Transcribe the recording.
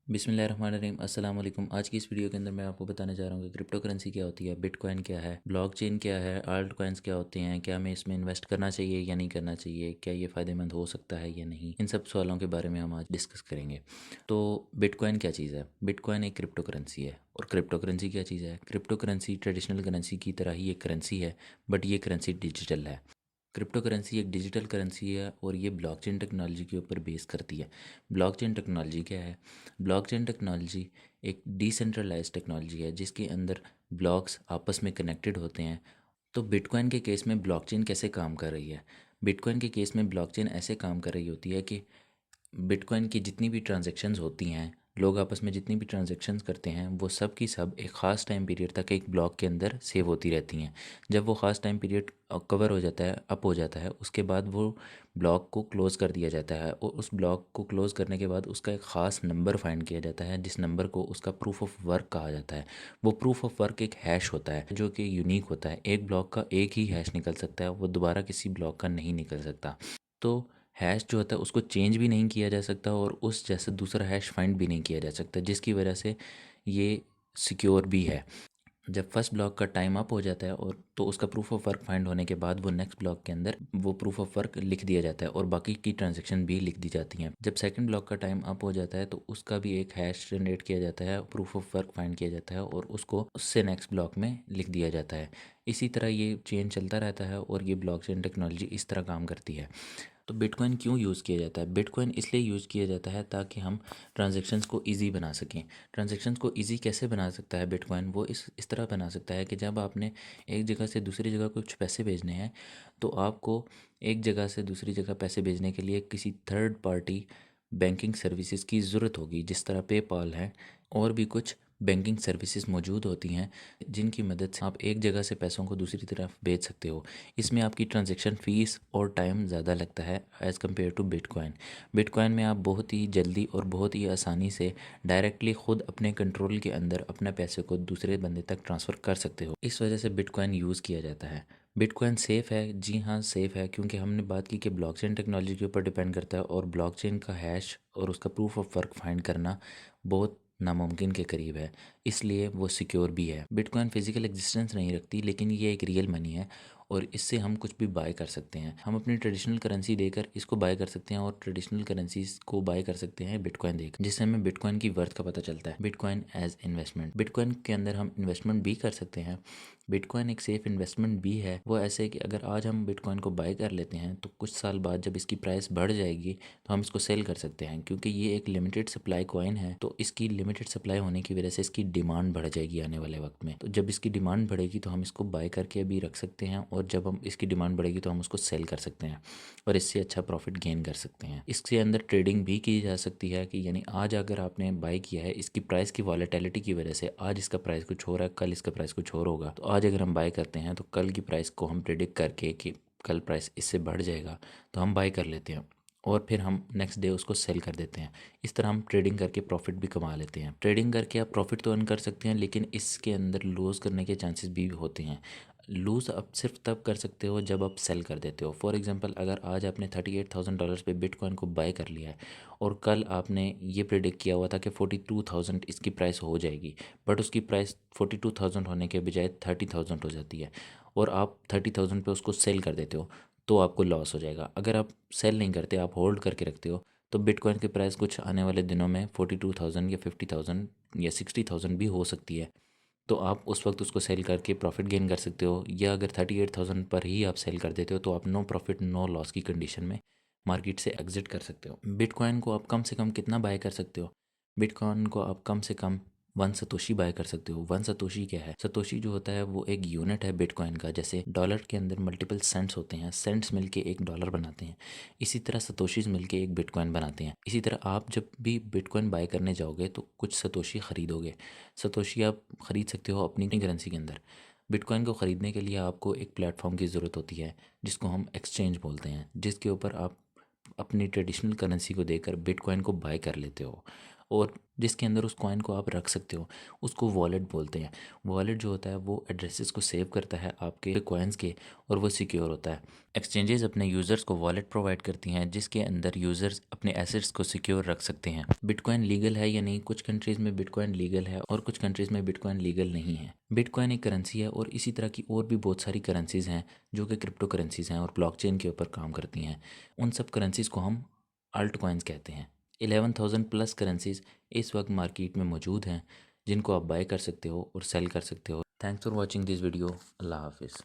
बिस्मिल्लाहिर्रहमानिर्रहीम अस्सलाम वालेकुम। आज की इस वीडियो के अंदर मैं आपको बताने जा रहा हूँ कि क्रिप्टो करेंसी क्या होती है, बिटकॉइन क्या है, ब्लॉकचेन क्या है, आल्ट कॉइन्स क्या होते हैं, क्या हमें इसमें इन्वेस्ट करना चाहिए या नहीं करना चाहिए, क्या ये फ़ायदेमंद हो सकता है या नहीं। इन सब सवालों के बारे में हम आज डिस्कस करेंगे। तो बिटकॉइन क्या चीज़ है? बिटकॉइन एक क्रिप्टो करेंसी है। और क्रिप्टो करेंसी क्या चीज़ है? क्रिप्टो करेंसी ट्रेडिशनल करेंसी की तरह ही एक करेंसी है, बट ये करेंसी डिजिटल है। क्रिप्टो करेंसी एक डिजिटल करेंसी है और ये ब्लॉकचेन टेक्नोलॉजी के ऊपर बेस करती है। ब्लॉकचेन टेक्नोलॉजी क्या है? ब्लॉकचेन टेक्नोलॉजी एक डिसेंट्रलाइज टेक्नोलॉजी है जिसके अंदर ब्लॉक्स आपस में कनेक्टेड होते हैं। तो बिटकॉइन के केस में ब्लॉकचेन कैसे काम कर रही है? बिटकॉइन के केस में ब्लॉकचेन ऐसे काम कर रही होती है कि बिटकॉइन की जितनी भी ट्रांजैक्शंस होती हैं, लोग आपस में जितनी भी ट्रांजैक्शंस करते हैं, वो सब की सब एक ख़ास टाइम पीरियड तक एक ब्लॉक के अंदर सेव होती रहती हैं। जब वो ख़ास टाइम पीरियड कवर हो जाता है, अप हो जाता है, उसके बाद वो ब्लॉक को क्लोज़ कर दिया जाता है और उस ब्लॉक को क्लोज़ करने के बाद उसका एक ख़ास नंबर फाइंड किया जाता है, जिस नंबर को उसका प्रूफ ऑफ वर्क कहा जाता है। वो प्रूफ ऑफ वर्क एक हैश होता है जो कि यूनिक होता है। एक ब्लॉक का एक ही हैश निकल सकता है, वो दोबारा किसी ब्लॉक का नहीं निकल सकता। तो हैश जो होता है उसको चेंज भी नहीं किया जा सकता और उस जैसे दूसरा हैश फाइंड भी नहीं किया जा सकता, जिसकी वजह से ये सिक्योर भी है। जब फर्स्ट ब्लॉक का टाइम अप हो जाता है और तो उसका प्रूफ ऑफ वर्क फाइंड होने के बाद वो नेक्स्ट ब्लॉक के अंदर वो प्रूफ ऑफ वर्क लिख दिया जाता है और बाकी की ट्रांजेक्शन भी लिख दी जाती हैं। जब सेकंड ब्लॉक का टाइम अप हो जाता है तो उसका भी एक हैश जनरेट किया जाता है, प्रूफ ऑफ वर्क फाइंड किया जाता है और उसको उससे नेक्स्ट ब्लॉक में लिख दिया जाता है। इसी तरह ये चेन चलता रहता है और ये ब्लॉकचेन टेक्नोलॉजी इस तरह काम करती है। तो बिटकॉइन क्यों यूज़ किया जाता है? बिटकॉइन इसलिए यूज़ किया जाता है ताकि हम ट्रांजैक्शंस को इजी बना सकें। ट्रांजैक्शंस को इजी कैसे बना सकता है बिटकॉइन? वो इस तरह बना सकता है कि जब आपने एक जगह से दूसरी जगह कुछ पैसे भेजने हैं, तो आपको एक जगह से दूसरी जगह पैसे भेजने के लिए किसी थर्ड पार्टी बैंकिंग सर्विसेज की ज़रूरत होगी, जिस तरह पेपाल है। और भी कुछ बैंकिंग सर्विसेज मौजूद होती हैं जिनकी मदद से आप एक जगह से पैसों को दूसरी तरफ भेज सकते हो। इसमें आपकी ट्रांजैक्शन फ़ीस और टाइम ज़्यादा लगता है as compared to bitcoin. Bitcoin में आप बहुत ही जल्दी और बहुत ही आसानी से डायरेक्टली ख़ुद अपने कंट्रोल के अंदर अपने पैसे को दूसरे बंदे तक ट्रांसफ़र कर सकते हो। इस वजह से बिटकॉइन यूज़ किया जाता है। बिटकॉइन सेफ़ है? जी हाँ, सेफ़ है, क्योंकि हमने बात की कि ब्लॉकचेन टेक्नोलॉजी के ऊपर डिपेंड करता है और ब्लॉकचेन का हैश और उसका प्रूफ ऑफ वर्क फाइंड करना बहुत नामुमकिन के करीब है, इसलिए वो सिक्योर भी है। बिटकॉइन फिजिकल एग्जिस्टेंस नहीं रखती, लेकिन ये एक रियल मनी है और इससे हम कुछ भी बाय कर सकते हैं। हम अपनी ट्रेडिशनल करेंसी देकर इसको बाय कर सकते हैं और ट्रेडिशनल करेंसीज को बाय कर सकते हैं बिटकॉइन देकर, जिससे हमें बिटकॉइन की वर्थ का पता चलता है। बिटकॉइन एज इन्वेस्टमेंट, बिटकॉइन के अंदर हम इन्वेस्टमेंट भी कर सकते हैं। बिटकॉइन एक सेफ इन्वेस्टमेंट भी है। वो ऐसे है कि अगर आज हम बिटकॉइन को बाय कर लेते हैं तो कुछ साल बाद जब इसकी प्राइस बढ़ जाएगी तो हम इसको सेल कर सकते हैं, क्योंकि ये एक लिमिटेड सप्लाई कॉइन है। तो इसकी लिमिटेड सप्लाई होने की वजह से इसकी डिमांड बढ़ जाएगी आने वाले वक्त में। तो जब इसकी डिमांड बढ़ेगी तो हम इसको बाय करके अभी रख सकते हैं और जब हम इसकी डिमांड बढ़ेगी तो हम उसको सेल कर सकते हैं और इससे अच्छा प्रॉफिट गेन कर सकते हैं। इसके अंदर ट्रेडिंग भी की जा सकती है कि यानी आज अगर आपने बाय किया है, इसकी प्राइस की वॉलेटिलिटी की वजह से आज इसका प्राइस कुछ हो रहा है, कल इसका प्राइस कुछ और होगा। तो आज अगर हम बाय करते हैं तो कल की प्राइस को हम प्रिडिक्ट करके कि कल प्राइस इससे बढ़ जाएगा तो हम बाय कर लेते हैं और फिर हम नेक्स्ट डे उसको सेल कर देते हैं। इस तरह हम ट्रेडिंग करके प्रॉफिट भी कमा लेते हैं। ट्रेडिंग करके आप प्रॉफिट तो अर्न कर सकते हैं, लेकिन इसके अंदर लूज़ करने के चांसेस भी होते हैं। लूज़ आप सिर्फ तब कर सकते हो जब आप सेल कर देते हो। फॉर एग्जांपल, अगर आज आपने $38,000 पे बिटकॉइन को बाय कर लिया है और कल आपने ये प्रिडिक्ट किया हुआ था कि 42,000 इसकी प्राइस हो जाएगी, बट उसकी प्राइस 42,000 होने के बजाय 30,000 हो जाती है और आप 30,000 पे उसको सेल कर देते हो, तो आपको लॉस हो जाएगा। अगर आप सेल नहीं करते, आप होल्ड करके रखते हो, तो बिटकॉइन की प्राइस कुछ आने वाले दिनों में 42,000 या 50,000 या 60,000 भी हो सकती है। तो आप उस वक्त उसको सेल करके प्रॉफिट गेन कर सकते हो, या अगर 38,000 पर ही आप सेल कर देते हो तो आप नो प्रॉफिट नो लॉस की कंडीशन में मार्केट से एग्जिट कर सकते हो। बिटकॉइन को आप कम से कम कितना बाय कर सकते हो? बिटकॉइन को आप कम से कम 1 सतोशी बाय कर सकते हो। 1 सतोशी क्या है? सतोशी जो होता है वो एक यूनिट है बिटकॉइन का। जैसे डॉलर के अंदर मल्टीपल सेंट्स होते हैं, सेंट्स मिलके एक डॉलर बनाते हैं, इसी तरह सतोशीज मिलके एक बिटकॉइन बनाते हैं। इसी तरह आप जब भी बिटकॉइन बाय करने जाओगे तो कुछ सतोशी खरीदोगे। सतोशी आप ख़रीद सकते हो अपनी करेंसी के अंदर। बिटकॉइन को ख़रीदने के लिए आपको एक प्लेटफॉर्म की ज़रूरत होती है जिसको हम एक्सचेंज बोलते हैं, जिसके ऊपर आप अपनी ट्रेडिशनल करेंसी को देकर बिटकॉइन को बाय कर लेते हो। और जिसके अंदर उस कॉइन को आप रख सकते हो, उसको वॉलेट बोलते हैं। वॉलेट जो होता है वो एड्रेसेस को सेव करता है आपके कॉइन्स के, और वो सिक्योर होता है। एक्सचेंजेस अपने यूज़र्स को वॉलेट प्रोवाइड करती हैं जिसके अंदर यूज़र्स अपने एसेट्स को सिक्योर रख सकते हैं। बिटकॉइन लीगल है या नहीं? कुछ कंट्रीज़ में बिटकॉइन लीगल है और कुछ कंट्रीज़ में बिटकॉइन लीगल नहीं है। बिटकॉइन एक करेंसी है और इसी तरह की और भी बहुत सारी करेंसीज़ हैं जो कि क्रिप्टो करेंसीज़ हैं और ब्लॉकचेन के ऊपर काम करती हैं। उन सब करेंसीज़ को हम अल्ट कॉइन्स कहते हैं। 11,000 प्लस करेंसीज इस वक्त मार्केट में मौजूद हैं जिनको आप बाय कर सकते हो और सेल कर सकते हो। Thanks for watching this video. अल्लाह हाफिज़।